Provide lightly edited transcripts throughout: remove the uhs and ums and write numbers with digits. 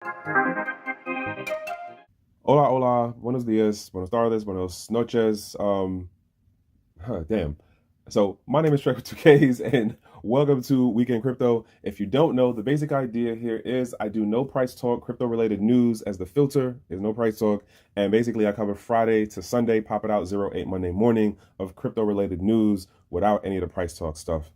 Hola, hola, buenos dias, buenas tardes, buenos noches. Damn. So my name is Trekkw2ks and welcome to Weekend Crypto. If you don't know, the basic idea here is I do no price talk, crypto related news as the filter is no price talk. And basically I cover Friday to Sunday, pop it out 08 Monday morning of crypto related news without any of the price talk stuff.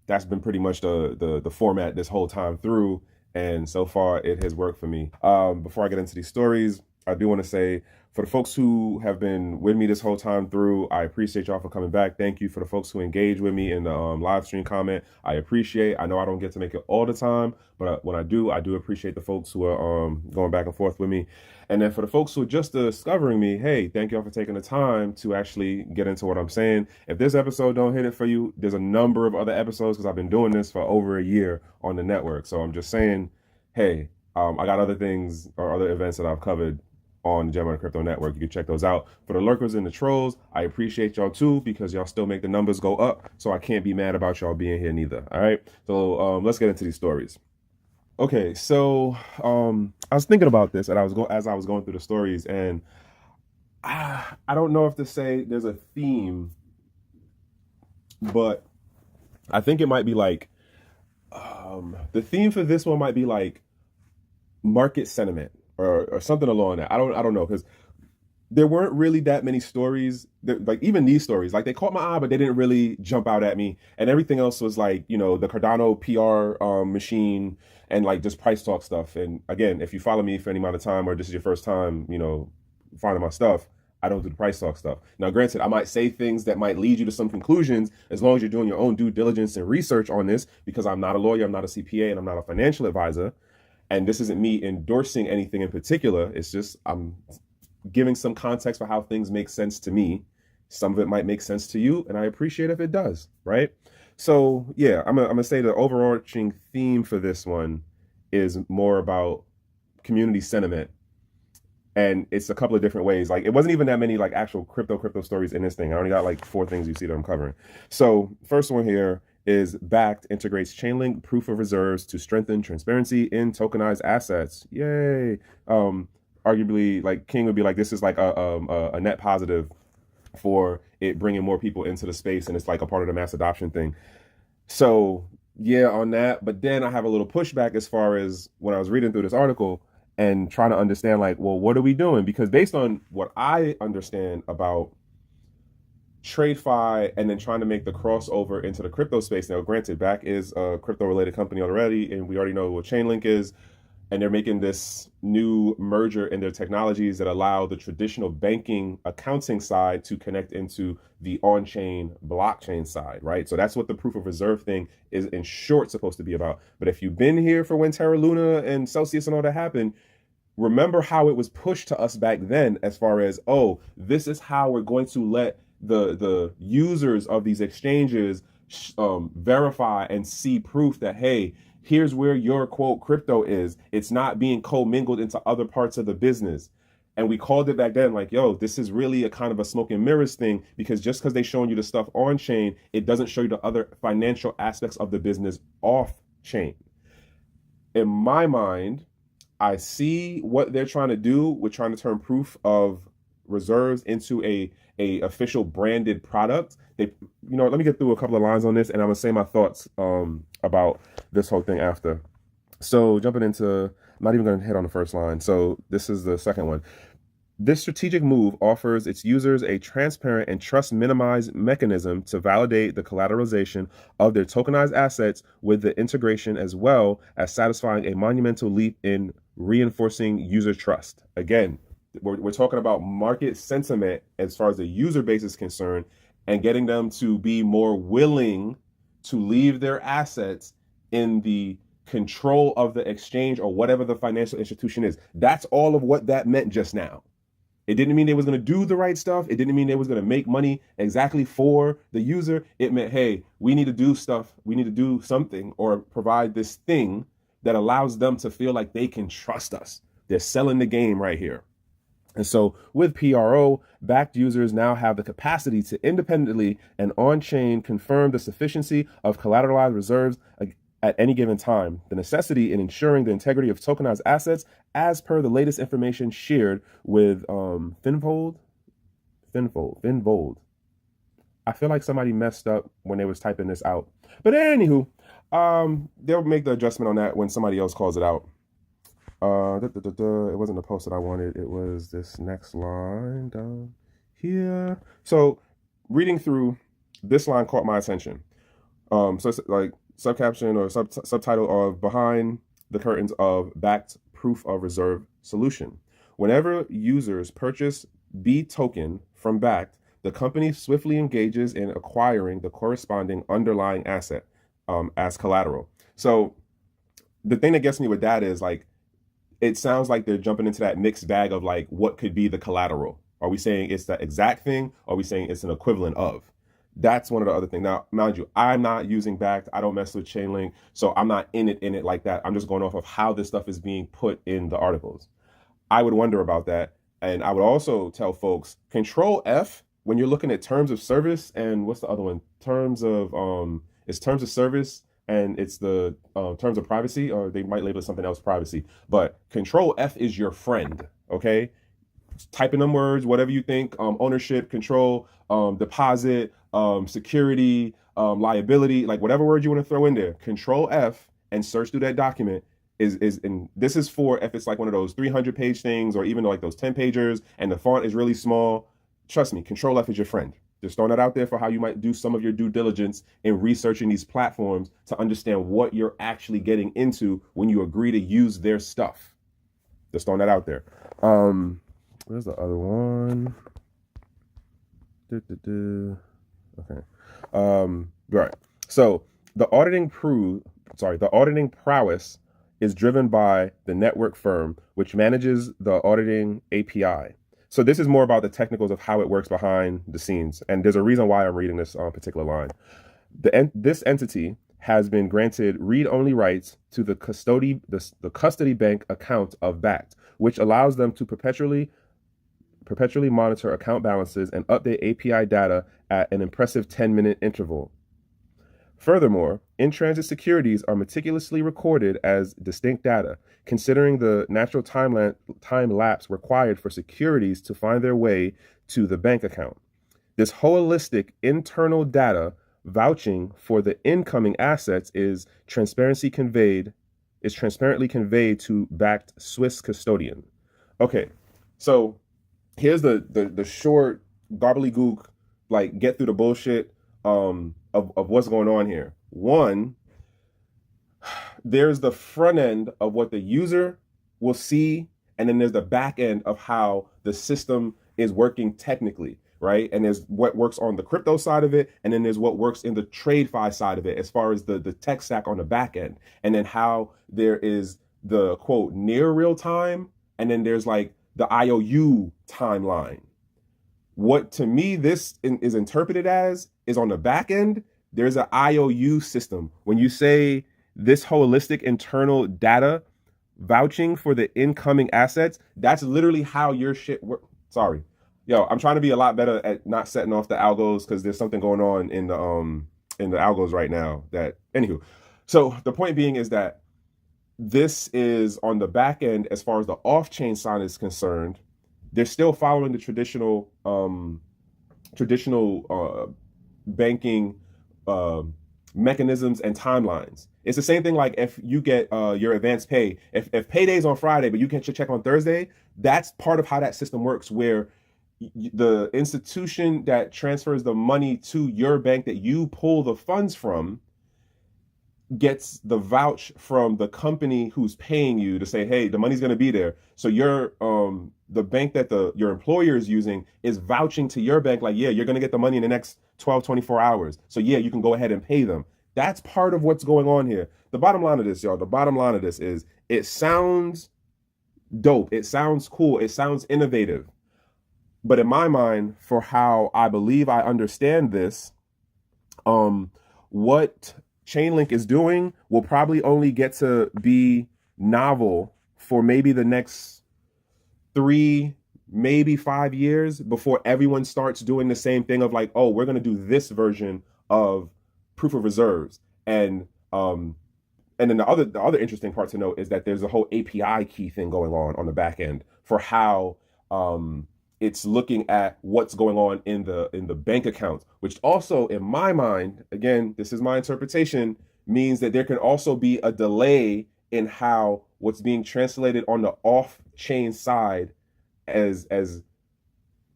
That's been pretty much the format this whole time through. And so far it has worked for me. Before I get into these stories, I do want to say for the folks who have been with me this whole time through, I appreciate y'all for coming back. Thank you for the folks who engage with me in the live stream comment. I appreciate. I know I don't get to make it all the time, but when I do appreciate the folks who are going back and forth with me. And then for the folks who are just discovering me, hey, thank y'all for taking the time to actually get into what I'm saying. If this episode don't hit it for you, there's a number of other episodes because I've been doing this for over a year on the network. So I'm just saying, hey, I got other things or other events that I've covered on the Gemini Crypto Network. You can check those out. For the lurkers and the trolls, I appreciate y'all too because y'all still make the numbers go up. So I can't be mad about y'all being here neither. All right. So let's get into these stories. Okay, so I was thinking about this, and as I was going through the stories, and I don't know if to say there's a theme, but I think it might be like the theme for this one might be like market sentiment or something along that. I don't know because there weren't really that many stories that, like even these stories, like they caught my eye, but they didn't really jump out at me. And everything else was like, the Cardano PR machine and like just price talk stuff. And again, if you follow me for any amount of time or this is your first time, finding my stuff, I don't do the price talk stuff. Now, granted, I might say things that might lead you to some conclusions as long as you're doing your own due diligence and research on this, because I'm not a lawyer, I'm not a CPA, and I'm not a financial advisor. And this isn't me endorsing anything in particular. It's just I'm giving some context for how things make sense to me. Some of it might make sense to you, and I appreciate if it does, right? So yeah, I'm gonna say the overarching theme for this one is more about community sentiment, and it's a couple of different ways. Like it wasn't even that many like actual crypto stories in this thing. I only got like 4 things you see that I'm covering. So first one here is Bakkt integrates Chainlink Proof of Reserves to strengthen transparency in tokenized assets. Yay! Arguably, like King would be like, this is like a net positive for it bringing more people into the space, and it's like a part of the mass adoption thing. So yeah, on that. But then I have a little pushback as far as when I was reading through this article and trying to understand, like, well, what are we doing? Because based on what I understand about TradeFi and then trying to make the crossover into the crypto space. Now, granted, Bakkt is a crypto related company already, and we already know what Chainlink is. And they're making this new merger in their technologies that allow the traditional banking accounting side to connect into the on-chain blockchain side, right? So that's what the proof of reserve thing is in short supposed to be about. But if you've been here for when Terra Luna and Celsius and all that happened, remember how it was pushed to us back then as far as, oh, this is how we're going to let the users of these exchanges verify and see proof that, hey, here's where your quote crypto is. It's not being commingled into other parts of the business. And we called it back then like, yo, this is really a kind of a smoke and mirrors thing, because just because they're showing you the stuff on chain, it doesn't show you the other financial aspects of the business off chain. In my mind, I see what they're trying to do with trying to turn proof of reserves into a official branded product. They, let me get through a couple of lines on this, and I'm gonna say my thoughts about this whole thing after. So jumping into, I'm not even gonna hit on the first line. So this is the second one. This strategic move offers its users a transparent and trust minimized mechanism to validate the collateralization of their tokenized assets, with the integration as well as satisfying a monumental leap in reinforcing user trust. Again, we're talking about market sentiment as far as the user base is concerned, and getting them to be more willing to leave their assets in the control of the exchange or whatever the financial institution is. That's all of what that meant just now. It didn't mean they was going to do the right stuff. It didn't mean they was going to make money exactly for the user. It meant, hey, we need to do stuff. We need to do something or provide this thing that allows them to feel like they can trust us. They're selling the game right here. And so with PRO, Bakkt users now have the capacity to independently and on-chain confirm the sufficiency of collateralized reserves at any given time, the necessity in ensuring the integrity of tokenized assets as per the latest information shared with Finvold. I feel like somebody messed up when they was typing this out. But anywho, they'll make the adjustment on that when somebody else calls it out. It wasn't the post that I wanted. It was this next line down here. So reading through, this line caught my attention. So it's like subcaption or subtitle of Behind the Curtains of Backed Proof of Reserve Solution. Whenever users purchase B token from Backed, the company swiftly engages in acquiring the corresponding underlying asset as collateral. So the thing that gets me with that is like, it sounds like they're jumping into that mixed bag of like, what could be the collateral? Are we saying it's the exact thing? Or are we saying it's an equivalent of? That's one of the other things. Now, mind you, I'm not using Backed. I don't mess with Chainlink. So I'm not in it like that. I'm just going off of how this stuff is being put in the articles. I would wonder about that. And I would also tell folks, Control F, when you're looking at terms of service, and what's the other one? It's terms of service, and it's the terms of privacy, or they might label it something else, privacy. But Control F is your friend, okay? Type in them words, whatever you think, ownership, control, deposit, security, liability, like whatever word you want to throw in there, Control F and search through that document and this is for if it's like one of those 300-page things, or even like those 10-pagers and the font is really small. Trust me, Control F is your friend. Just throwing that out there for how you might do some of your due diligence in researching these platforms to understand what you're actually getting into when you agree to use their stuff. Just throwing that out there. Where's the other one? Okay. Right. So the auditing prowess is driven by the network firm, which manages the auditing API. So this is more about the technicals of how it works behind the scenes. And there's a reason why I'm reading this particular line. This entity has been granted read-only rights to the custody bank account of Backed, which allows them to perpetually monitor account balances and update API data at an impressive 10-minute interval. Furthermore, in-transit securities are meticulously recorded as distinct data, considering the natural time lapse required for securities to find their way to the bank account. This holistic internal data vouching for the incoming assets is transparently conveyed to Backed Swiss custodian. Okay, so here's the short gobbledygook, like get through the bullshit of what's going on here. One, there's the front end of what the user will see, and then there's the back end of how the system is working technically, right? And there's what works on the crypto side of it, and then there's what works in the TradeFi side of it as far as the tech stack on the back end. And then how there is the quote near real time, and then there's like the IOU timeline. What to me this is interpreted as is on the back end, there's an IOU system. When you say this holistic internal data vouching for the incoming assets, that's literally how your shit works. Sorry. Yo, I'm trying to be a lot better at not setting off the algos because there's something going on in the algos right now that, anywho. So the point being is that this is on the back end as far as the off-chain side is concerned. They're still following the traditional banking mechanisms and timelines. It's the same thing like if you get your advance pay. If payday's on Friday, but you can check on Thursday, that's part of how that system works, where the institution that transfers the money to your bank that you pull the funds from gets the vouch from the company who's paying you to say, hey, the money's going to be there. So the bank that your employer is using is vouching to your bank like, yeah, you're going to get the money in the next 12, 24 hours. So yeah, you can go ahead and pay them. That's part of what's going on here. The bottom line of this, y'all, is it sounds dope. It sounds cool. It sounds innovative. But in my mind, for how I believe I understand this, what Chainlink is doing will probably only get to be novel for maybe the next 3, maybe 5 years before everyone starts doing the same thing of like, oh, we're going to do this version of proof of reserves. And and then the other interesting part to note is that there's a whole API key thing going on the back end for how it's looking at what's going on in the bank accounts, which also, in my mind, again, this is my interpretation, means that there can also be a delay in how what's being translated on the off-chain side as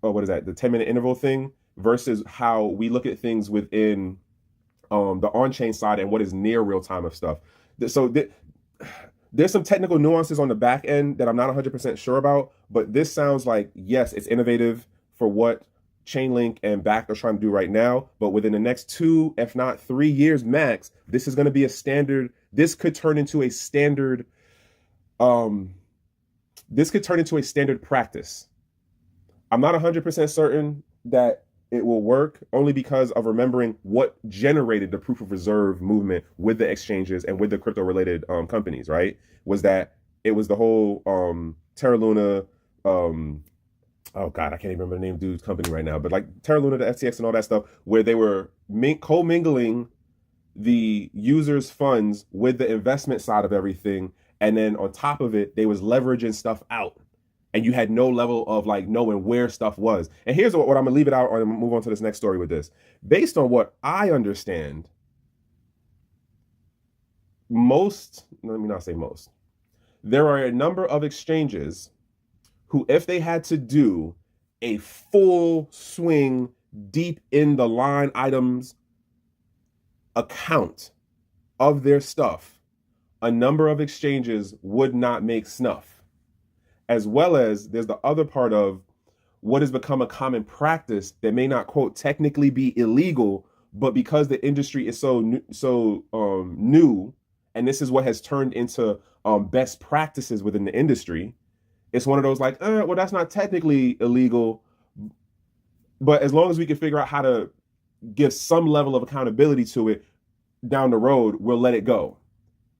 oh, what is that, the 10-minute interval thing, versus how we look at things within the on-chain side and what is near real time of stuff. So there's some technical nuances on the back end that I'm not 100% sure about, but this sounds like, yes, it's innovative for what Chainlink and Bakkt are trying to do right now, but within the next 2, if not 3 years max, this is going to be a standard. This could turn into a standard. This could turn into a standard practice. I'm not 100% certain that it will work, only because of remembering what generated the proof of reserve movement with the exchanges and with the crypto related companies, right? Was that it was the whole Terra Luna, oh God, I can't even remember the name of the dude's company right now, but like Terra Luna, the FTX and all that stuff, where they were co-mingling the users' funds with the investment side of everything. And then on top of it, they was leveraging stuff out. And you had no level of like knowing where stuff was. And here's what I'm gonna leave it out and move on to this next story with this. Based on what I understand, let me not say most, there are a number of exchanges who, if they had to do a full swing deep in the line items account of their stuff, a number of exchanges would not make snuff. As well as there's the other part of what has become a common practice that may not, quote, technically be illegal, but because the industry is so new, and this is what has turned into best practices within the industry, it's one of those like, well, that's not technically illegal, but as long as we can figure out how to give some level of accountability to it down the road, we'll let it go.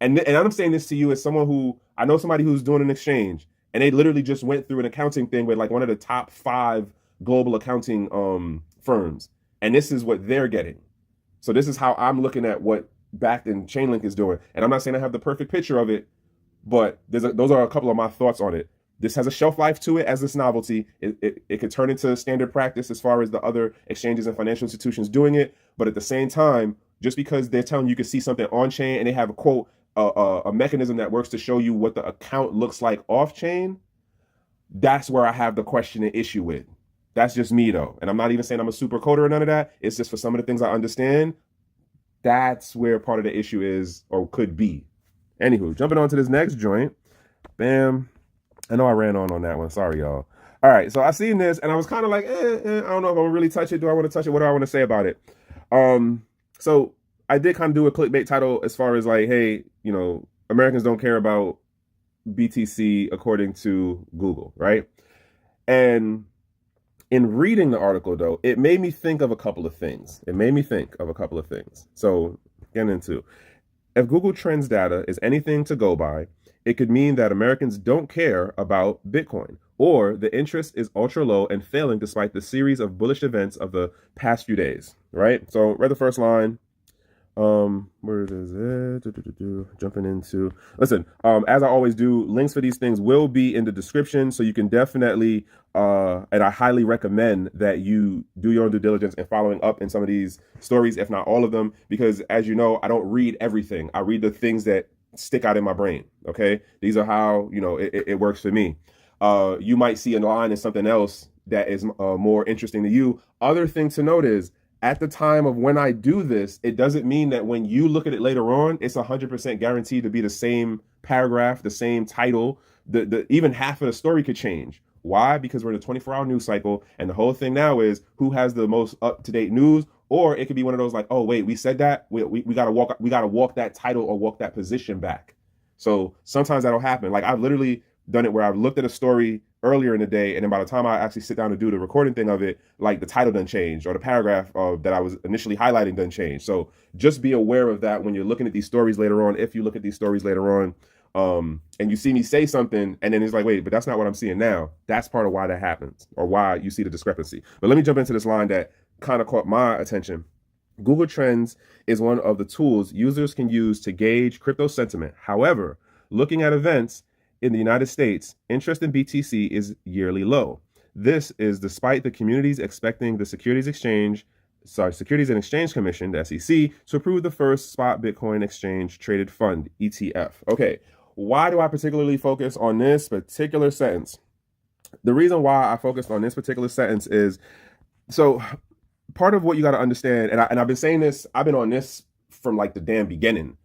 And I'm saying this to you as someone who, I know somebody who's doing an exchange, and they literally just went through an accounting thing with like one of the top 5 global accounting firms. And this is what they're getting. So this is how I'm looking at what Bakkt and Chainlink is doing. And I'm not saying I have the perfect picture of it, but those are a couple of my thoughts on it. This has a shelf life to it as this novelty. It could turn into standard practice as far as the other exchanges and financial institutions doing it. But at the same time, just because they're telling you can see something on chain and they have a quote, a mechanism that works to show you what the account looks like off chain, that's where I have the question and issue with. That's just me though. And I'm not even saying I'm a super coder or none of that. It's just for some of the things I understand, that's where part of the issue is or could be. Anywho, jumping on to this next joint. Bam. I know I ran on that one. Sorry, y'all. All right. So I seen this and I was kind of like, I don't know if I'm gonna really touch it. Do I want to touch it? What do I want to say about it? So I did kind of do a clickbait title as far as like, hey, you know, Americans don't care about BTC according to Google, right? And in reading the article, though, it made me think of a couple of things. So getting into, if Google Trends data is anything to go by, it could mean that Americans don't care about Bitcoin, or the interest is ultra low and failing despite the series of bullish events of the past few days, right? So read the first line. Where is it? Jumping into, listen, as I always do, links for these things will be in the description, so you can definitely, and I highly recommend that you do your own due diligence in following up in some of these stories, if not all of them, because as you know, I don't read everything. I read the things that stick out in my brain, okay? These are how, you know, it works for me. You might see a line in something else that is more interesting to you. Other thing to note is, at the time of when I do this, it doesn't mean that when you look at it later on, it's 100% guaranteed to be the same paragraph, the same title. Even half of the story could change. Why? Because we're in a 24-hour news cycle, and the whole thing now is who has the most up-to-date news. Or it could be one of those like, oh wait, we said that, we gotta walk that title or walk that position back. So sometimes that'll happen. Like I've literally done it where I've looked at a story earlier in the day, and then by the time I actually sit down to do the recording thing of it, like the title done changed or the paragraph that I was initially highlighting done changed. So just be aware of that when you're looking at these stories later on. If you look at these stories later on, and you see me say something, and then it's like, wait, but that's not what I'm seeing now. That's part of why that happens, or why you see the discrepancy. But let me jump into this line that kind of caught my attention. Google Trends is one of the tools users can use to gauge crypto sentiment. However, looking at events in the United States, interest in BTC is yearly low. This is despite the communities expecting the Securities and Exchange Commission, the SEC, to approve the first spot Bitcoin exchange traded fund, ETF. Okay, why do I particularly focus on this particular sentence? The reason why I focused on this particular sentence is, so part of what you got to understand, and I've been saying this, I've been on this from like the damn beginning.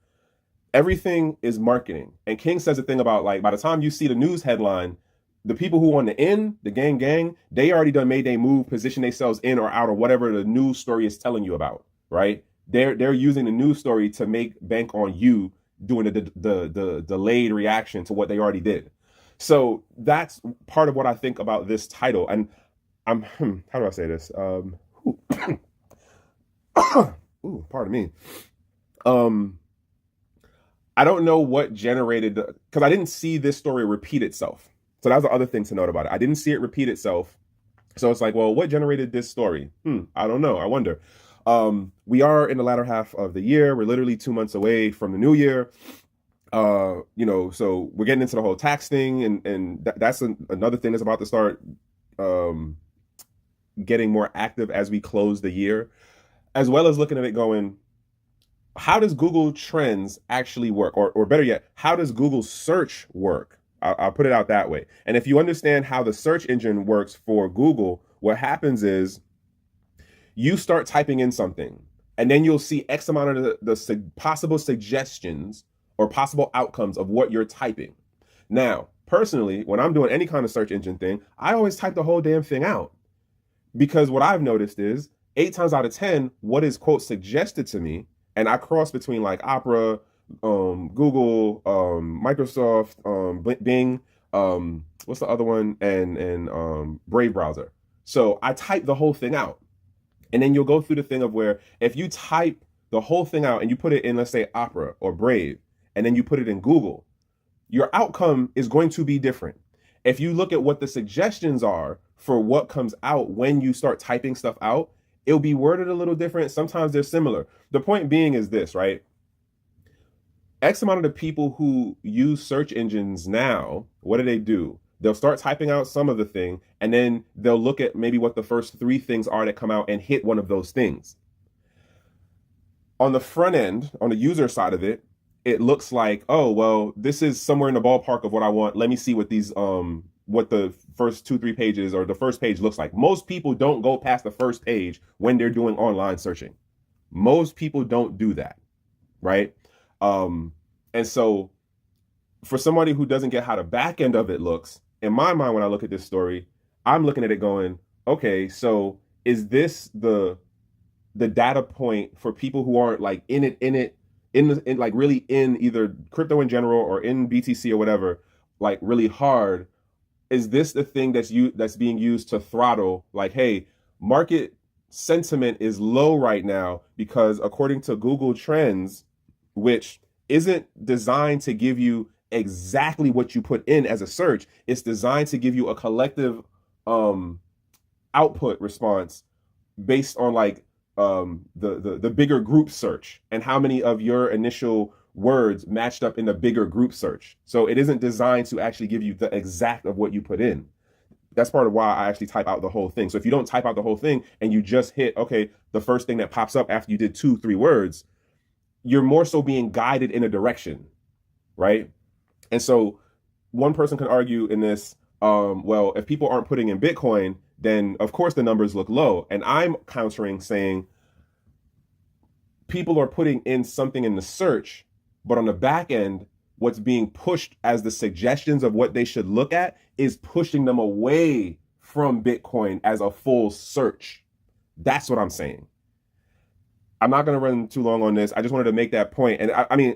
Everything is marketing. And King says a thing about, like, by the time you see the news headline, the people who on the end, the gang, they already done made their move, position themselves in or out or whatever the news story is telling you about, right? They're using the news story to make bank on you doing the delayed reaction to what they already did. So that's part of what I think about this title. And I'm how do I say this? Ooh, pardon me. I don't know what generated, because I didn't see this story repeat itself. So that was the other thing to note about it. I didn't see it repeat itself. So it's like, well, what generated this story? I don't know. I wonder. We are in the latter half of the year. We're literally 2 months away from the new year. So we're getting into the whole tax thing, and that's another thing that's about to start getting more active as we close the year, as well as looking at it going, how does Google Trends actually work? Or better yet, how does Google search work? I'll put it out that way. And if you understand how the search engine works for Google, what happens is you start typing in something, and then you'll see X amount of the possible suggestions or possible outcomes of what you're typing. Now, personally, when I'm doing any kind of search engine thing, I always type the whole damn thing out. Because what I've noticed is 8 times out of 10, what is, quote, suggested to me, and I cross between like Opera, Google, Microsoft, Bing, what's the other one, and Brave browser. So I type the whole thing out, and then you'll go through the thing of where if you type the whole thing out and you put it in, let's say, Opera or Brave, and then you put it in Google, your outcome is going to be different. If you look at what the suggestions are for what comes out when you start typing stuff out, it'll be worded a little different. Sometimes they're similar. The point being is this, right? X amount of the people who use search engines now, what do? They'll start typing out some of the thing, and then they'll look at maybe what the first 3 things are that come out and hit one of those things. On the front end, on the user side of it, it looks like, oh, well, this is somewhere in the ballpark of what I want. Let me see what these, what the first 2-3 pages or the first page looks like. Most people don't go past the first page when they're doing online searching. Most people don't do that, right? And so for somebody who doesn't get how the back end of it looks, in my mind, when I look at this story, I'm looking at it going, okay, so is this the data point for people who aren't like in like really in either crypto in general or in BTC or whatever, like really hard? Is this the thing that's being used to throttle, like, hey, market sentiment is low right now because according to Google Trends, which isn't designed to give you exactly what you put in as a search, it's designed to give you a collective output response based on like the bigger group search and how many of your initial words matched up in the bigger group search. So it isn't designed to actually give you the exact of what you put in. That's part of why I actually type out the whole thing. So if you don't type out the whole thing and you just hit, okay, the first thing that pops up after you did 2-3 words, you're more so being guided in a direction, right? And so one person can argue in this, well, if people aren't putting in Bitcoin, then of course the numbers look low. And I'm countering saying people are putting in something in the search, but on the back end, what's being pushed as the suggestions of what they should look at is pushing them away from Bitcoin as a full search. That's what I'm saying. I'm not going to run too long on this. I just wanted to make that point. And I mean,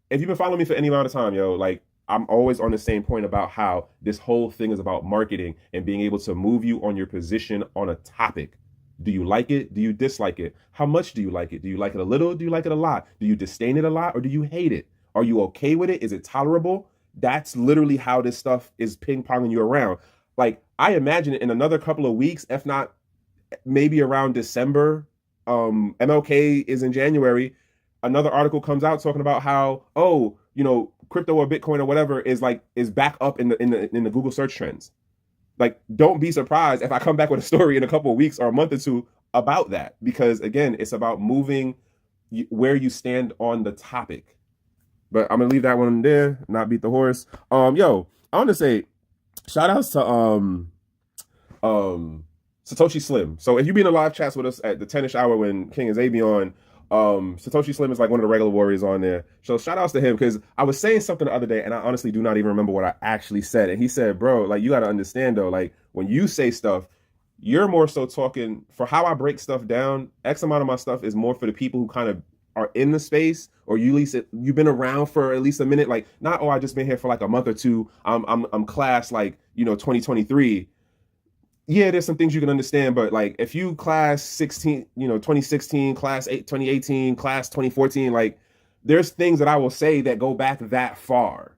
if you've been following me for any amount of time, like I'm always on the same point about how this whole thing is about marketing and being able to move you on your position on a topic. Do you like it? Do you dislike it? How much do you like it? Do you like it a little? Do you like it a lot? Do you disdain it a lot or do you hate it? Are you okay with it? Is it tolerable? That's literally how this stuff is ping-ponging you around. Like, I imagine in another couple of weeks, if not maybe around December, MLK is in January. Another article comes out talking about how, oh, crypto or Bitcoin or whatever is back up in the Google search trends. Like, don't be surprised if I come back with a story in a couple of weeks or a month or two about that, because again, it's about moving where you stand on the topic. But I'm gonna leave that one there, not beat the horse. Yo, I want to say shout outs to Satoshi Slim. So if you've been in live chats with us at the 10ish hour when King and Zabi on, Satoshi Slim is like one of the regular warriors on there. So shout outs to him, because I was saying something the other day and I honestly do not even remember what I actually said. And he said, bro, like, you got to understand though, like, when you say stuff, you're more so talking for how I break stuff down. X amount of my stuff is more for the people who kind of are in the space, or you at least you've been around for at least a minute. Like, not, oh, I just been here for like a month or two. I'm class like 2023. Yeah, there's some things you can understand, but like if you class 16, 2016, class 2018, class 2014, like there's things that I will say that go back that far.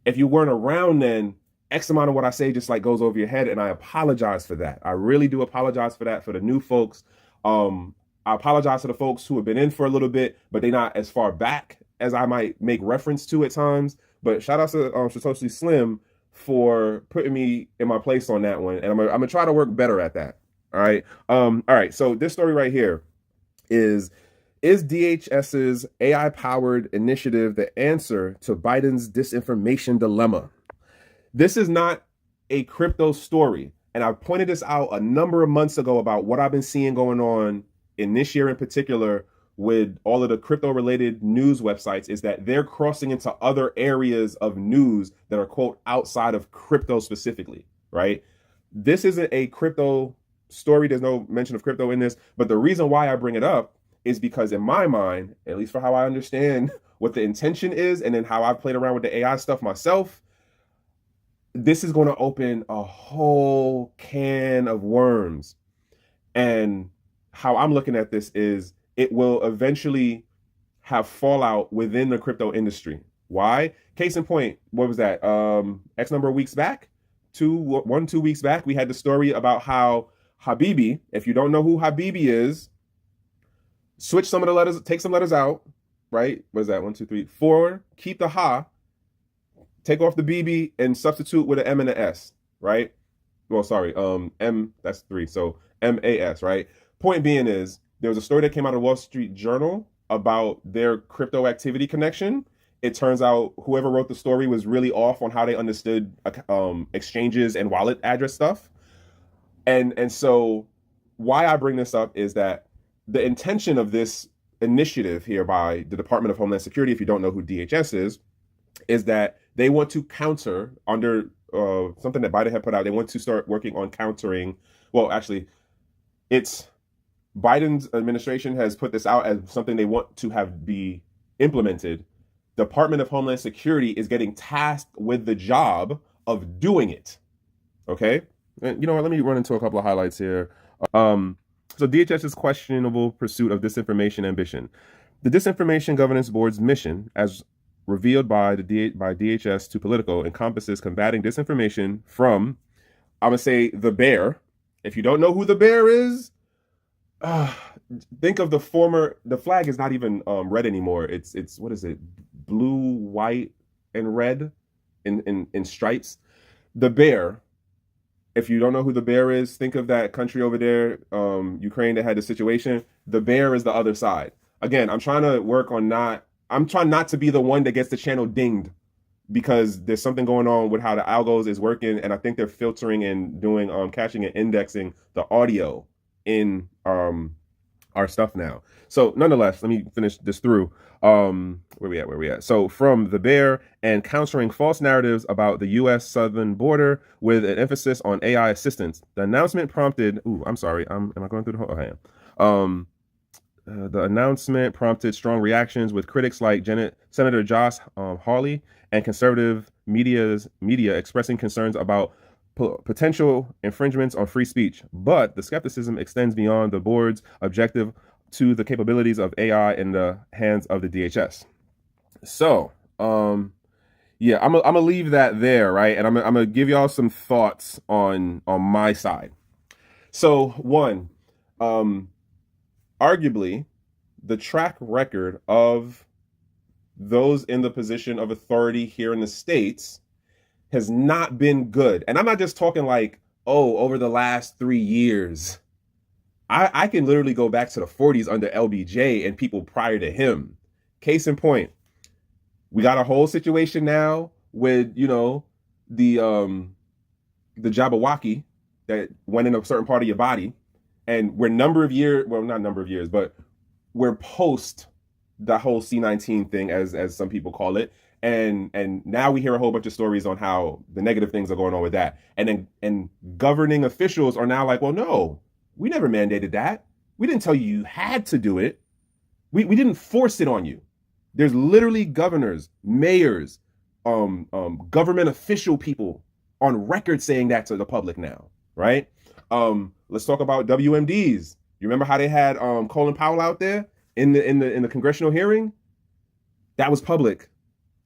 If you weren't around then, X amount of what I say just like goes over your head, and I apologize for that. I really do apologize for that for the new folks. I apologize to the folks who have been in for a little bit, but they're not as far back as I might make reference to at times. But shout out to Satoshi Slim for putting me in my place on that one, and I'm gonna try to work better at that. All right. So this story right here is DHS's AI-powered initiative the answer to Biden's disinformation dilemma? This is not a crypto story, and I pointed this out a number of months ago about what I've been seeing going on in this year in particular with all of the crypto-related news websites, is that they're crossing into other areas of news that are, quote, outside of crypto specifically, right? This isn't a crypto story. There's no mention of crypto in this. But the reason why I bring it up is because in my mind, at least for how I understand what the intention is, and then how I've played around with the AI stuff myself, this is going to open a whole can of worms. And how I'm looking at this is, it will eventually have fallout within the crypto industry. Why? Case in point, what was that? X number of weeks back, 2 weeks back, we had the story about how Habibi, if you don't know who Habibi is, switch some of the letters, take some letters out, right? What is that? 1, 2, 3, 4, keep the ha, take off the BB and substitute with an M and an S, right? Well, sorry, M, that's 3, so MAS, right? Point being is, there was a story that came out of Wall Street Journal about their crypto activity connection. It turns out whoever wrote the story was really off on how they understood exchanges and wallet address stuff. And so why I bring this up is that the intention of this initiative here by the Department of Homeland Security, if you don't know who DHS is that they want to counter under something that Biden had put out. They want to start working on countering. Well, actually, it's Biden's administration has put this out as something they want to have be implemented. Department of Homeland Security is getting tasked with the job of doing it. Okay? And you know what? Let me run into a couple of highlights here. So DHS's questionable pursuit of disinformation ambition. The Disinformation Governance Board's mission, as revealed by DHS to Politico, encompasses combating disinformation from, I'm going to say, the bear. If you don't know who the bear is, think of the flag is not even red anymore. It's what is it? Blue, white, and red in stripes. The bear, if you don't know who the bear is, think of that country over there, Ukraine, that had the situation. The bear is the other side. Again, I'm trying not to be the one that gets the channel dinged, because there's something going on with how the algos is working, and I think they're filtering and doing caching and indexing the audio in our stuff now. So nonetheless, let me finish this through. Where we at? So from the bear and countering false narratives about the U.S. southern border with an emphasis on AI assistance. The announcement prompted. I'm sorry. Am I going through the whole? I am. The announcement prompted strong reactions, with critics like Senator Josh Hawley and conservative media expressing concerns about potential infringements on free speech. But the skepticism extends beyond the board's objective to the capabilities of AI in the hands of the DHS. So, yeah, I'm gonna leave that there, right? And I'm gonna give y'all some thoughts on my side. So, one, arguably the track record of those in the position of authority here in the States has not been good. And I'm not just talking like, oh, over the last 3 years. I can literally go back to the 40s under LBJ and people prior to him. Case in point, we got a whole situation now with, the Jabberwocky that went in a certain part of your body. And we're number of years, well, not number of years, but we're post the whole C19 thing, as some people call it. And now we hear a whole bunch of stories on how the negative things are going on with that. And governing officials are now like, well, no, we never mandated that. We didn't tell you had to do it. We didn't force it on you. There's literally governors, mayors, government official people on record saying that to the public now, right? Let's talk about WMDs. You remember how they had Colin Powell out there in the congressional hearing? That was public,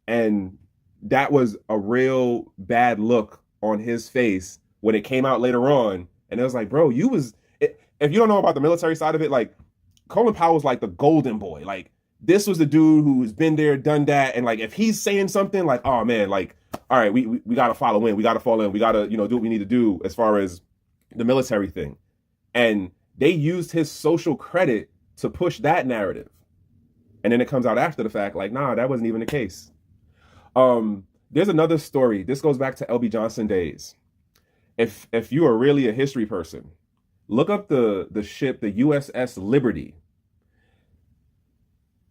and that was a real bad look on his face when it came out later on. And it was like, bro, if you don't know about the military side of it, like Colin Powell was like the golden boy. Like this was the dude who's been there, done that, and like if he's saying something, like, oh man, like, all right, we gotta follow in, we gotta fall in, we gotta do what we need to do as far as the military thing. And they used his social credit to push that narrative. And then it comes out after the fact, like, nah, that wasn't even the case. There's another story. This goes back to LB Johnson days. If you are really a history person, look up the ship, the USS Liberty.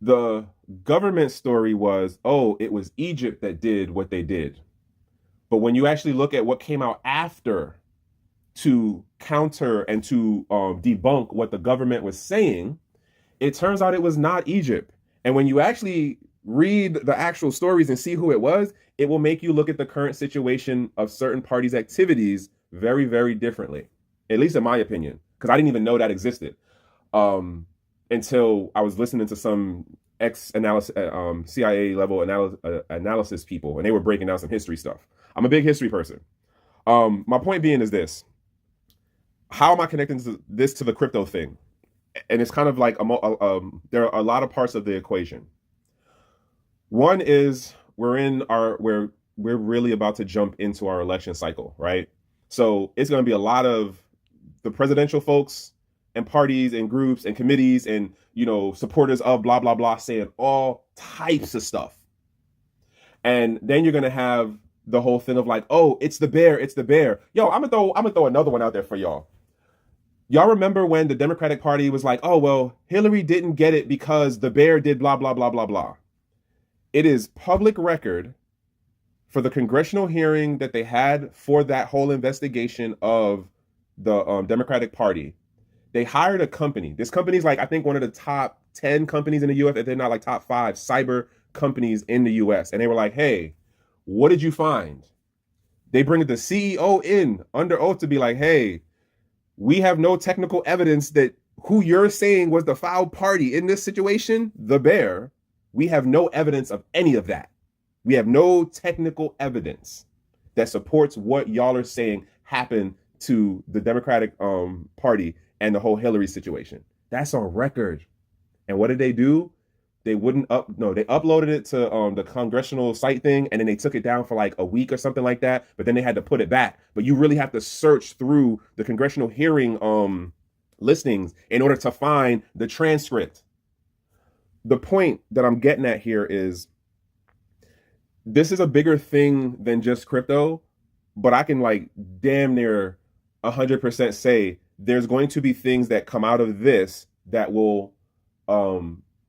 The government story was, oh, it was Egypt that did what they did. But when you actually look at what came out after to counter and to debunk what the government was saying, it turns out it was not Egypt. And when you actually read the actual stories and see who it was, it will make you look at the current situation of certain parties' activities very, very differently, at least in my opinion, because I didn't even know that existed until I was listening to some CIA level analysis people, and they were breaking down some history stuff. I'm a big history person. My point being is this. How am I connecting this to the crypto thing? And it's kind of like there are a lot of parts of the equation. One is we're really about to jump into our election cycle, right? So it's going to be a lot of the presidential folks and parties and groups and committees and, supporters of blah, blah, blah, saying all types of stuff. And then you're going to have the whole thing of like, oh, it's the bear. It's the bear. Yo, I'm gonna throw another one out there for y'all. Y'all remember when the Democratic Party was like, oh, well, Hillary didn't get it because the bear did blah, blah, blah, blah, blah. It is public record for the congressional hearing that they had for that whole investigation of the Democratic Party. They hired a company. This company's like, I think one of the top 10 companies in the US, if they're not like top 5 cyber companies in the US. And they were like, hey, what did you find? They bring the CEO in under oath to be like, hey, we have no technical evidence that who you're saying was the foul party in this situation, the bear. We have no evidence of any of that. We have no technical evidence that supports what y'all are saying happened to the Democratic Party and the whole Hillary situation. That's on record. And what did they do? They they uploaded it to the congressional site thing, and then they took it down for like a week or something like that, but then they had to put it back. But you really have to search through the congressional hearing listings in order to find the transcript. The point that I'm getting at here is this is a bigger thing than just crypto, but I can like damn near 100% say there's going to be things that come out of this that will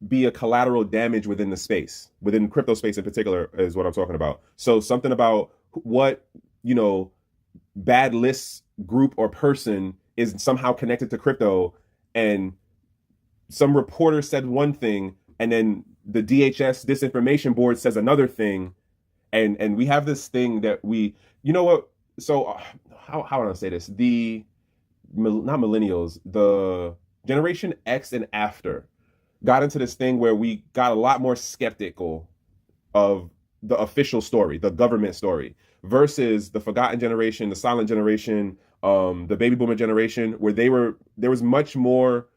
be a collateral damage within the space, within crypto space in particular, is what I'm talking about. So something about what, bad lists group or person is somehow connected to crypto, and some reporter said one thing, and then the DHS disinformation board says another thing, and we have this thing that so how would I say this? Not millennials, the Generation X and after got into this thing where we got a lot more skeptical of the official story, the government story, versus the forgotten generation, the silent generation, the baby boomer generation, where there was much more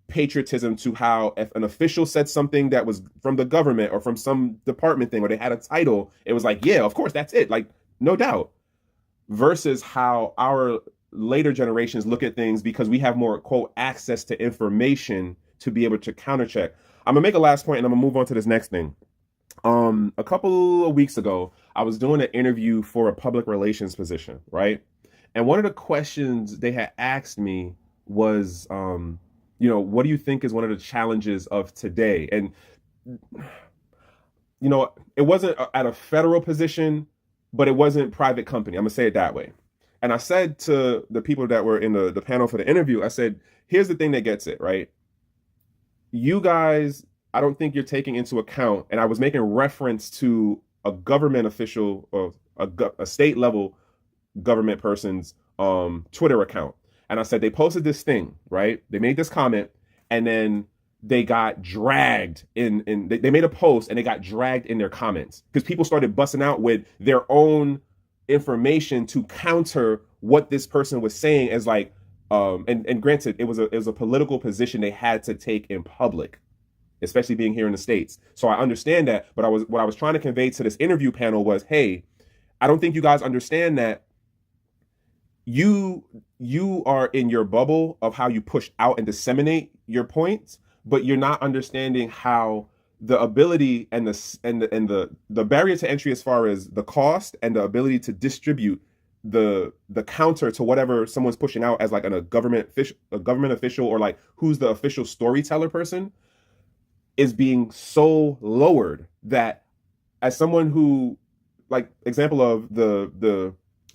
patriotism to how if an official said something that was from the government or from some department thing, or they had a title, it was like, yeah, of course, that's it. Like, no doubt. Versus how our later generations look at things because we have more, quote, access to information to be able to countercheck. I'm gonna make a last point and I'm gonna move on to this next thing. A couple of weeks ago, I was doing an interview for a public relations position, right? And one of the questions they had asked me was, what do you think is one of the challenges of today? And, it wasn't at a federal position, but it wasn't private company. I'm gonna say it that way. And I said to the people that were in the panel for the interview, I said, here's the thing that gets it, right? You guys, I don't think you're taking into account, and I was making reference to a government official or a state level government person's Twitter account. And I said, they posted this thing, right? They made this comment, and then they got dragged they made a post and they got dragged in their comments because people started busting out with their own information to counter what this person was saying as like, and granted, it was a political position they had to take in public, especially being here in the States. So I understand that, but what I was trying to convey to this interview panel was, hey, I don't think you guys understand that you are in your bubble of how you push out and disseminate your points, but you're not understanding how the ability and the barrier to entry as far as the cost and the ability to distribute the counter to whatever someone's pushing out as like a government official or like who's the official storyteller person is being so lowered that as someone who, like, example of the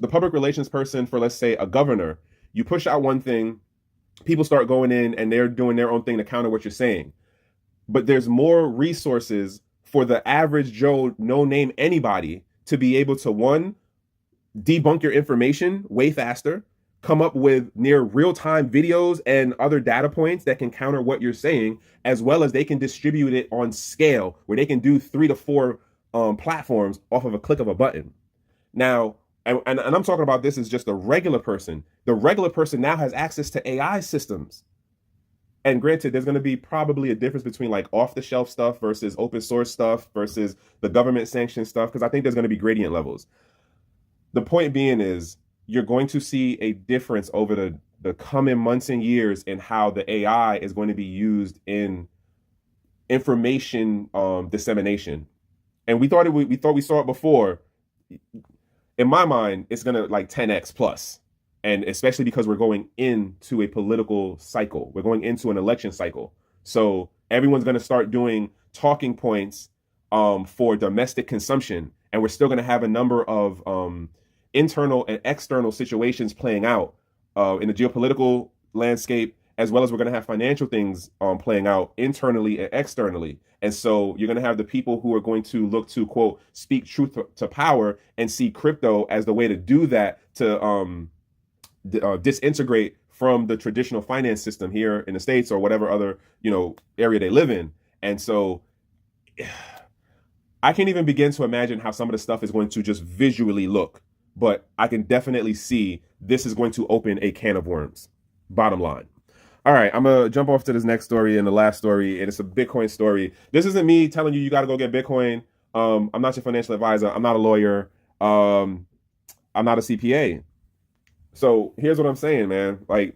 public relations person for, let's say, a governor, you push out one thing, people start going in and they're doing their own thing to counter what you're saying. But there's more resources for the average Joe, no name anybody to be able to, one, debunk your information way faster, come up with near real-time videos and other data points that can counter what you're saying, as well as they can distribute it on scale where they can do 3 to 4 platforms off of a click of a button. Now, and I'm talking about this as just a regular person. The regular person now has access to AI systems. And granted, there's going to be probably a difference between like off-the-shelf stuff versus open source stuff versus the government sanctioned stuff, because I think there's going to be gradient levels. The point being is you're going to see a difference over the coming months and years in how the AI is going to be used in information dissemination. And we thought we saw it before. In my mind, it's going to like 10x plus. And especially because we're going into a political cycle. We're going into an election cycle. So everyone's going to start doing talking points for domestic consumption. And we're still going to have a number of internal and external situations playing out in the geopolitical landscape, as well as we're going to have financial things playing out internally and externally. And so you're going to have the people who are going to look to, quote, speak truth to power and see crypto as the way to do that, to disintegrate from the traditional finance system here in the States or whatever other, area they live in. And so I can't even begin to imagine how some of the stuff is going to just visually look, but I can definitely see this is going to open a can of worms. Bottom line. All right, I'm going to jump off to this next story and the last story, and it's a Bitcoin story. This isn't me telling you got to go get Bitcoin. I'm not your financial advisor. I'm not a lawyer. I'm not a CPA. So here's what I'm saying, man. Like,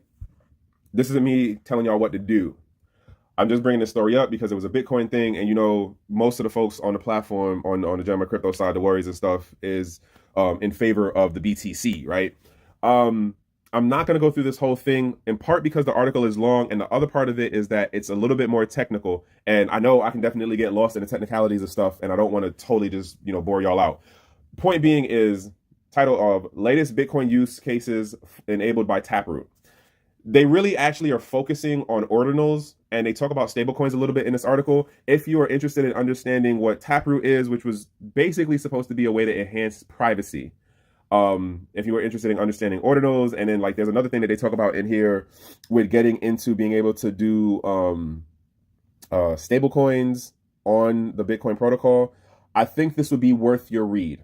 this isn't me telling y'all what to do. I'm just bringing this story up because it was a Bitcoin thing. And, most of the folks on the platform on the German crypto side, the worries and stuff, is in favor of the BTC, right? I'm not going to go through this whole thing, in part because the article is long, and the other part of it is that it's a little bit more technical. And I know I can definitely get lost in the technicalities of stuff, and I don't want to totally just, bore y'all out. Point being is, title of latest Bitcoin use cases enabled by Taproot. They really actually are focusing on ordinals, and they talk about stablecoins a little bit in this article. If you are interested in understanding what Taproot is, which was basically supposed to be a way to enhance privacy. If you are interested in understanding ordinals, and then like there's another thing that they talk about in here with getting into being able to do stablecoins on the Bitcoin protocol. I think this would be worth your read.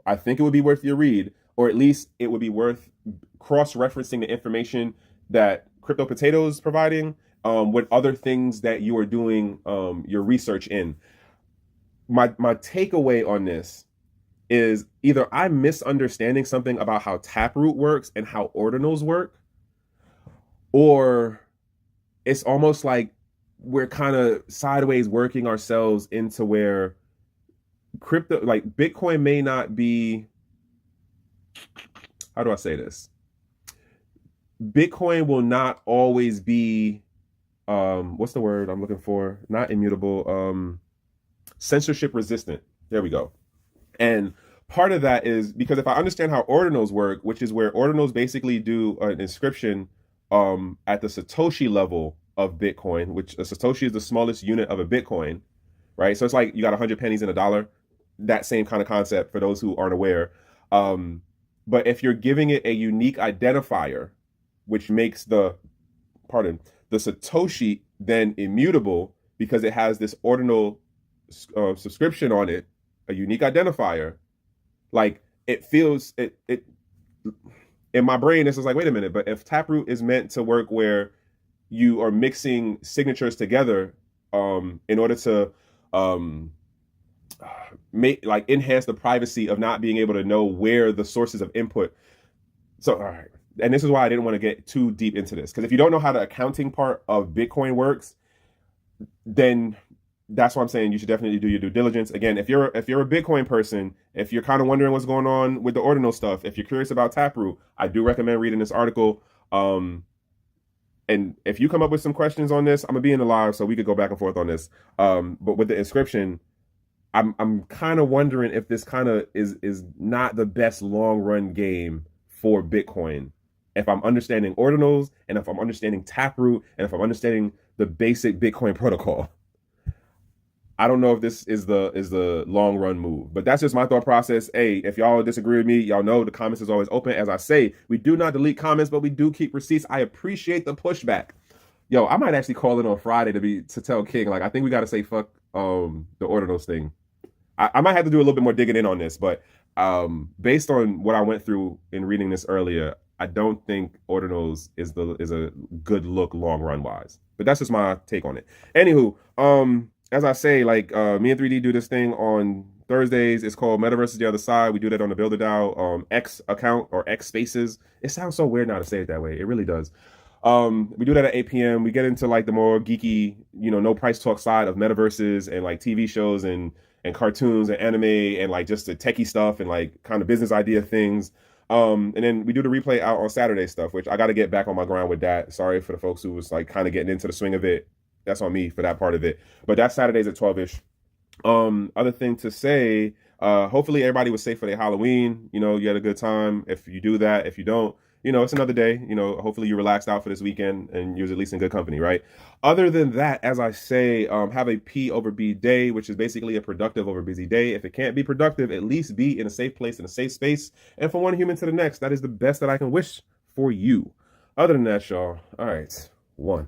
I think it would be worth your read, or at least it would be worth cross-referencing the information that Crypto Potato is providing, with other things that you are doing your research in. My takeaway on this is either I'm misunderstanding something about how Taproot works and how ordinals work, or it's almost like we're kind of sideways working ourselves into where crypto, like Bitcoin may not be, how do I say this? Bitcoin will not always be, what's the word I'm looking for? Not immutable, censorship resistant. There we go. And part of that is because if I understand how ordinals work, which is where ordinals basically do an inscription at the Satoshi level of Bitcoin, which a Satoshi is the smallest unit of a Bitcoin, right? So it's like you got 100 pennies in a dollar, that same kind of concept for those who aren't aware. But if you're giving it a unique identifier, which makes the Satoshi then immutable because it has this ordinal subscription on it, a unique identifier, like it feels it in my brain, this is like, wait a minute, but if Taproot is meant to work where you are mixing signatures together in order to enhance the privacy of not being able to know where the sources of input. So, all right. And this is why I didn't want to get too deep into this, because if you don't know how the accounting part of Bitcoin works, then that's why I'm saying you should definitely do your due diligence. Again, if you're a Bitcoin person, if you're kind of wondering what's going on with the ordinal stuff, if you're curious about Taproot, I do recommend reading this article. And if you come up with some questions on this, I'm gonna be in the live so we could go back and forth on this. But with the inscription, I'm kind of wondering if this kind of is not the best long run game for Bitcoin. If I'm understanding ordinals, and if I'm understanding Taproot, and if I'm understanding the basic Bitcoin protocol, I don't know if this is the long run move. But that's just my thought process. Hey, if y'all disagree with me, y'all know the comments is always open. As I say, we do not delete comments, but we do keep receipts. I appreciate the pushback. Yo, I might actually call in on Friday to tell King, like, I think we got to say fuck the ordinals thing. I might have to do a little bit more digging in on this, but based on what I went through in reading this earlier, I don't think ordinals is a good look long run wise. But that's just my take on it. Anywho, as I say, like me and 3D do this thing on Thursdays. It's called Metaverse is the Other Side. We do that on the Builder DAO X account, or X Spaces. It sounds so weird now to say it that way. It really does. We do that at 8 p.m. We get into like the more geeky, no price talk side of metaverses and like TV shows and cartoons and anime and like just the techie stuff and like kind of business idea things. And then we do the replay out on Saturday stuff, which I got to get back on my grind with that. Sorry for the folks who was like kind of getting into the swing of it. That's on me for that part of it. But that's Saturdays at 12-ish. Other thing to say, hopefully everybody was safe for their Halloween. You had a good time. If you do that, if you don't, it's another day. Hopefully you relaxed out for this weekend and you was at least in good company, right? Other than that, as I say, have a P over B day, which is basically a productive over busy day. If it can't be productive, at least be in a safe place, in a safe space. And from one human to the next, that is the best that I can wish for you. Other than that, y'all, all right, 1.